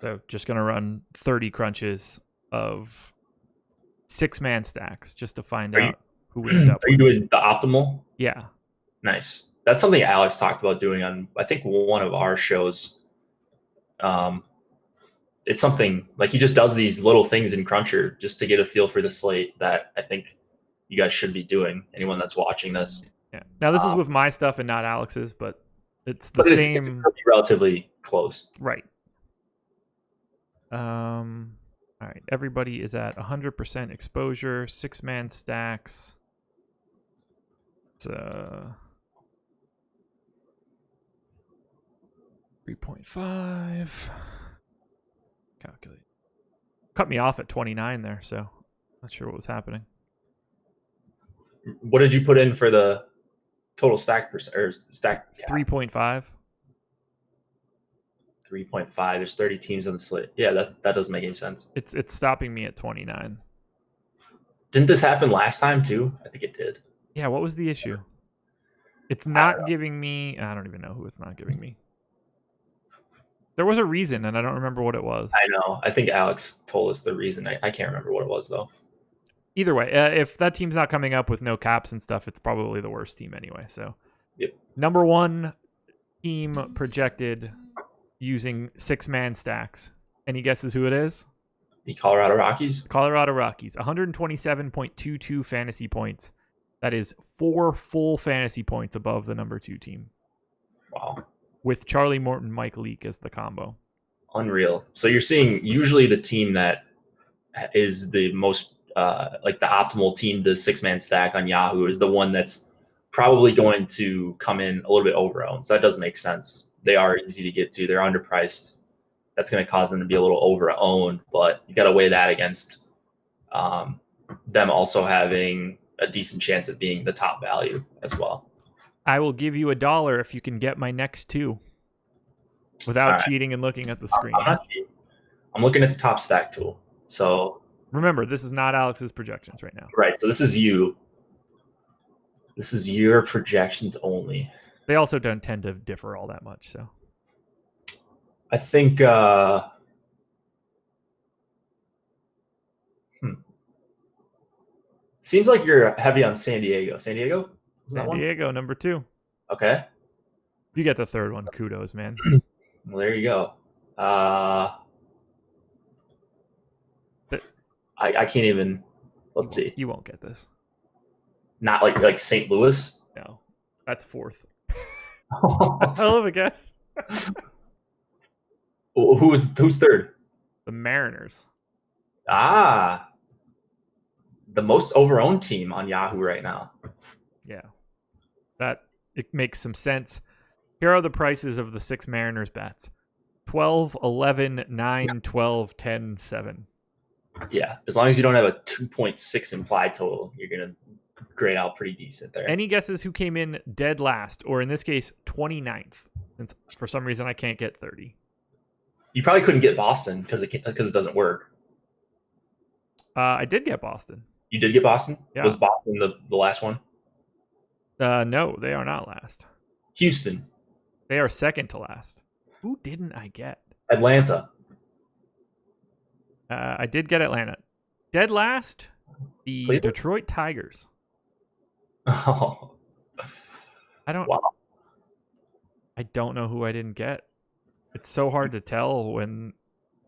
So just gonna run 30 crunches of 6-man stacks just to find out who we end up with. Are you doing the optimal? Yeah. Nice. That's something Alex talked about doing on, I think, one of our shows. It's something like he just does these little things in Cruncher just to get a feel for the slate that I think you guys should be doing. Anyone that's watching this. Yeah. Now this is with my stuff and not Alex's, but it's the same. It's relatively close. Right. All right. Everybody is at 100% exposure. 6-man stacks. It's 3.5. Calculate. Cut me off at 29 there, so not sure what was happening. What did you put in for the total stack or stack? 3.5. 3.5. There's 30 teams on the slate. Yeah, that doesn't make any sense. It's stopping me at 29. Didn't this happen last time too? I think it did. Yeah, what was the issue? It's not giving me. I don't even know who it's not giving me. There was a reason, and I don't remember what it was. I know. I think Alex told us the reason. I can't remember what it was, though. Either way, if that team's not coming up with no caps and stuff, it's probably the worst team anyway. So, yep. Number 1 team projected using 6-man stacks. Any guesses who it is? The Colorado Rockies? Colorado Rockies. 127.22 fantasy points. That is 4 full fantasy points above the number 2 team. Wow. With Charlie Morton, Mike Leake as the combo. Unreal. So you're seeing usually the team that is the most like the optimal team, the 6-man stack on Yahoo is the one that's probably going to come in a little bit over-owned. So that does make sense. They are easy to get to. They're underpriced. That's going to cause them to be a little over-owned, but you got to weigh that against them also having a decent chance of being the top value as well. I will give you $1 if you can get my next 2 without cheating and looking at the screen. I'm not cheating. I'm looking at the top stack tool. So remember, this is not Alex's projections right now. Right. So this is you. This is your projections only. They also don't tend to differ all that much. So I think seems like you're heavy on San Diego. San Diego? San Diego, number 2. Okay. You get the third one. Kudos, man. Well, there you go. I can't even. Let's see. You won't get this. Not like St. Louis. No, that's fourth. Hell of a guess. Who's third? The Mariners. Ah, the most overowned team on Yahoo right now. Yeah, that it makes some sense. Here are the prices of the 6 Mariners bats: 12, 11, 9, 12, 10, 7. Yeah, as long as you don't have a 2.6 implied total, you're gonna grade out pretty decent there. Any guesses who came in dead last, or in this case, 29th? Since for some reason I can't get 30. You probably couldn't get Boston because it doesn't work. I did get Boston. You did get Boston? Yeah. Was Boston the last one? No, they are not last. Houston. They are second to last. Who didn't I get? Atlanta. I did get Atlanta. Dead last, the Cleveland? Detroit Tigers. Oh. I don't know who I didn't get. It's so hard to tell when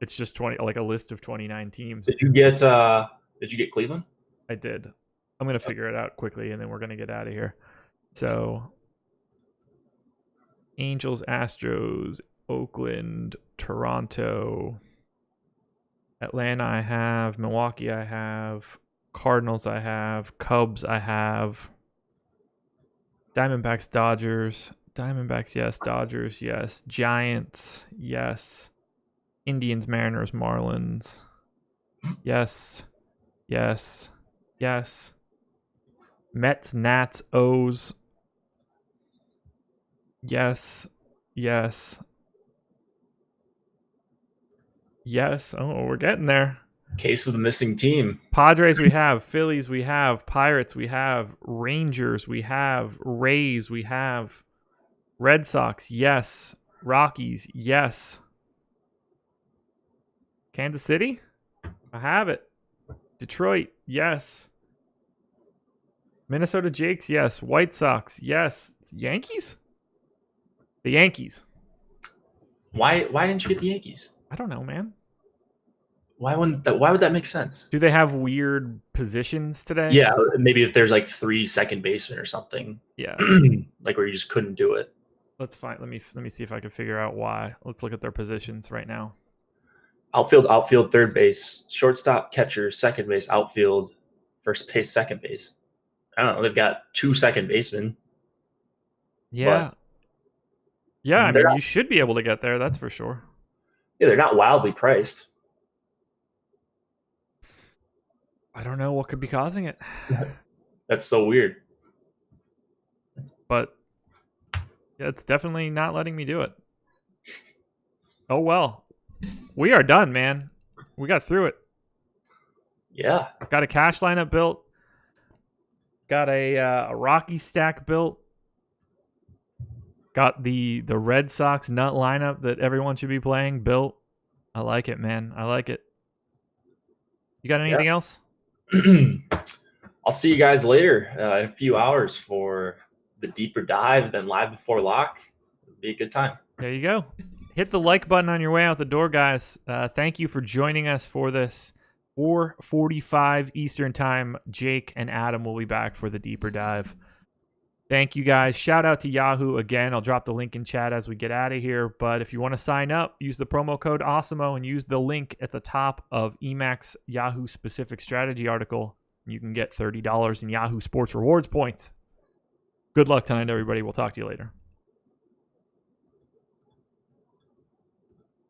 it's just 20, like a list of 29 teams. Did you get Cleveland? I did. I'm going to figure it out quickly, and then we're going to get out of here. So, Angels, Astros, Oakland, Toronto, Atlanta I have, Milwaukee I have, Cardinals I have, Cubs I have, Diamondbacks, Dodgers, Diamondbacks, yes, Dodgers, yes, Giants, yes, Indians, Mariners, Marlins, yes, yes, yes, Mets, Nats, O's, yes, yes, yes. Oh, we're getting there. Case with a missing team. Padres we have, Phillies we have, Pirates we have, Rangers we have, Rays we have, Red Sox, yes, Rockies, yes. Kansas City? I have it. Detroit, yes. Minnesota Jakes, yes. White Sox, yes. Yankees? The Yankees. Why didn't you get the Yankees? I don't know, man. Why would that make sense? Do they have weird positions today? Yeah, maybe if there's like 3 second basemen or something. Yeah. Like where you just couldn't do it. Let's find. Let me see if I can figure out why. Let's look at their positions right now. Outfield, third base, shortstop, catcher, second base, outfield, first base, second base. I don't know. They've got 2 second basemen. Yeah. Yeah, I mean, you should be able to get there. That's for sure. Yeah, they're not wildly priced. I don't know what could be causing it. That's so weird. But yeah, it's definitely not letting me do it. Oh, well. We are done, man. We got through it. Yeah. Got a cash lineup built. Got a Rocky stack built. Got the Red Sox nut lineup that everyone should be playing built. I like it, man. I like it. You got anything else? I'll see you guys later in a few hours for the deeper dive, then live before lock. It'll be a good time. There you go. Hit the like button on your way out the door, guys. Thank you for joining us for this 4:45 Eastern time. Jake and Adam will be back for the deeper dive. Thank you, guys. Shout out to Yahoo again. I'll drop the link in chat as we get out of here. But if you want to sign up, use the promo code AWESOMO and use the link at the top of Emacs Yahoo specific strategy article. You can get $30 in Yahoo Sports Rewards points. Good luck tonight, everybody. We'll talk to you later.